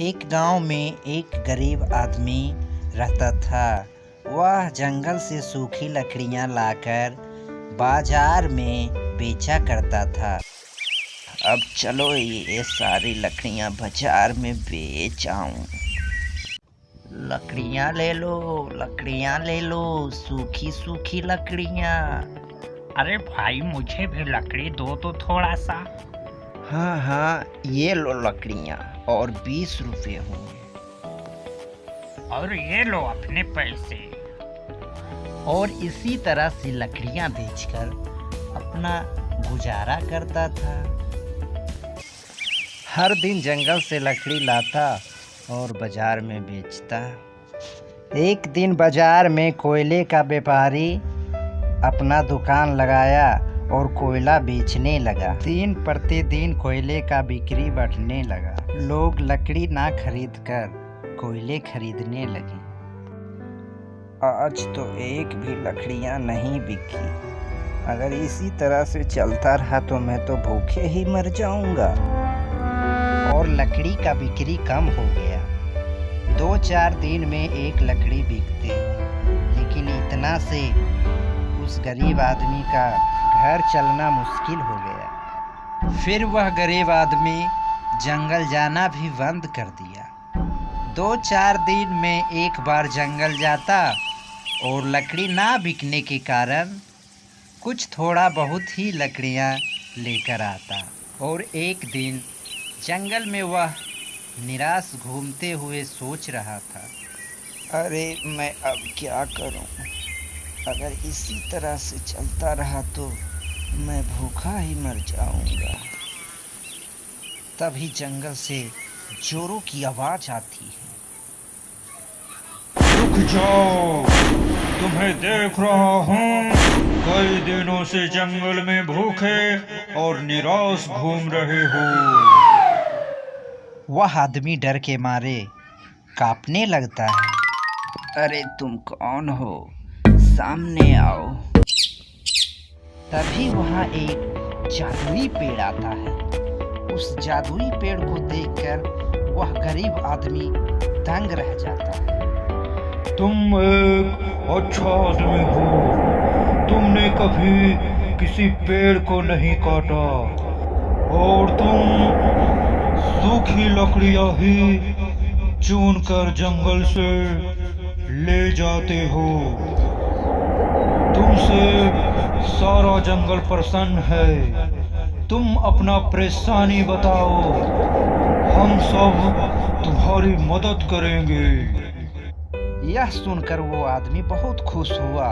एक गांव में एक गरीब आदमी रहता था। वह जंगल से सूखी लकड़ियां लाकर बाजार में बेचा करता था। अब चलो ये सारी लकड़ियां बाजार में बेच आऊं। लकड़ियां ले लो, सूखी सूखी लकड़ियां। अरे भाई, मुझे भी लकड़ी दो तो थोड़ा सा। हाँ, ये लो लकड़ियां और 20 रुपए होंगे। और ये लो अपने पैसे। और इसी तरह से लकड़ियां बेचकर अपना गुजारा करता था। हर दिन जंगल से लकड़ी लाता और बाजार में बेचता। एक दिन बाजार में कोयले का व्यापारी अपना दुकान लगाया और कोयला बेचने लगा। दिन प्रतिदिन कोयले का बिक्री बढ़ने लगा। लोग लकड़ी ना खरीदकर कोयले खरीदने लगे। आज तो एक भी लकड़ियां नहीं बिकी। अगर इसी तरह से चलता रहा तो मैं तो भूखे ही मर जाऊंगा। और लकड़ी का बिक्री कम हो गया। 2-4 दिन में एक लकड़ी बिकती, लेकिन इतना से उस गरीब आदमी का घर चलना मुश्किल हो गया। फिर वह गरीब आदमी जंगल जाना भी बंद कर दिया। 2-4 दिन में एक बार जंगल जाता और लकड़ी ना बिकने के कारण कुछ थोड़ा बहुत ही लकड़ियां लेकर आता। और एक दिन जंगल में वह निराश घूमते हुए सोच रहा था, अरे मैं अब क्या करूं? अगर इसी तरह से चलता रहा तो मैं भूखा ही मर जाऊंगा। तभी जंगल से जोरों की आवाज आती है। रुक जाओ, तुम्हें देख रहा हूँ। कई दिनों से जंगल में भूखे और निराश घूम रहे हो। वह आदमी डर के मारे कांपने लगता है। अरे तुम कौन हो? सामने आओ। तभी वहाँ एक जादुई पेड़ आता है। उस जादुई पेड़ को देखकर वह गरीब आदमी दंग रह जाता है। तुम एक अच्छा आदमी हो। तुमने कभी किसी पेड़ को नहीं काटा और तुम सूखी लकड़ियां ही चुनकर जंगल से ले जाते हो। तुमसे सारा जंगल प्रसन्न है। तुम अपना परेशानी बताओ, हम सब तुम्हारी मदद करेंगे। यह सुनकर वो आदमी बहुत खुश हुआ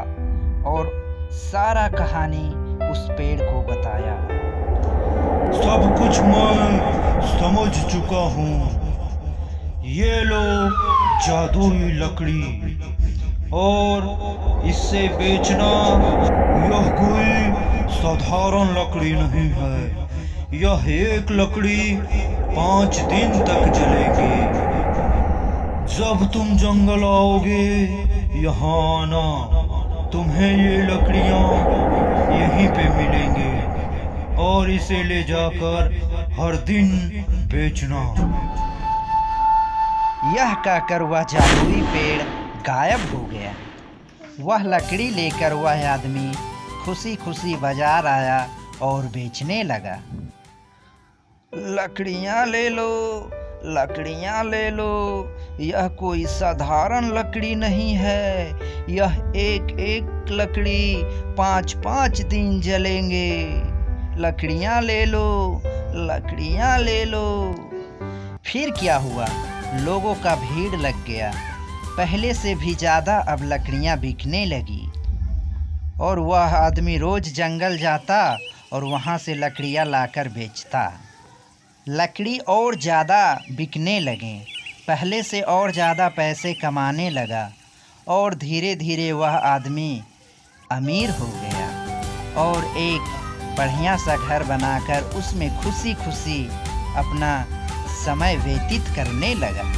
और सारा कहानी उस पेड़ को बताया। सब कुछ मैं समझ चुका हूँ। ये लो जादुई लकड़ी, और इससे बेचना। यह कोई साधारण लकड़ी नहीं है। यह एक लकड़ी 5 दिन तक जलेगी। जब तुम जंगल आओगे यहाँ आना। तुम्हें ये लकड़ियाँ यहीं पे मिलेंगे और इसे ले जाकर हर दिन बेचना। यह कहकर वह जादुई पेड़ गायब हो गया। वह लकड़ी लेकर वह आदमी खुशी खुशी बाजार आया और बेचने लगा। लकड़ियाँ ले लो, यह कोई साधारण लकड़ी नहीं है। यह एक एक लकड़ी 5-5 दिन जलेंगे। लकड़ियाँ ले लो। फिर क्या हुआ? लोगों का भीड़ लग गया। पहले से भी ज़्यादा अब लकड़ियाँ बिकने लगी और वह आदमी रोज़ जंगल जाता और वहाँ से लकड़ियाँ लाकर बेचता। लकड़ी और ज़्यादा बिकने लगे। पहले से और ज़्यादा पैसे कमाने लगा और धीरे धीरे वह आदमी अमीर हो गया और एक बढ़िया सा घर बनाकर उसमें खुशी खुशी अपना समय व्यतीत करने लगा।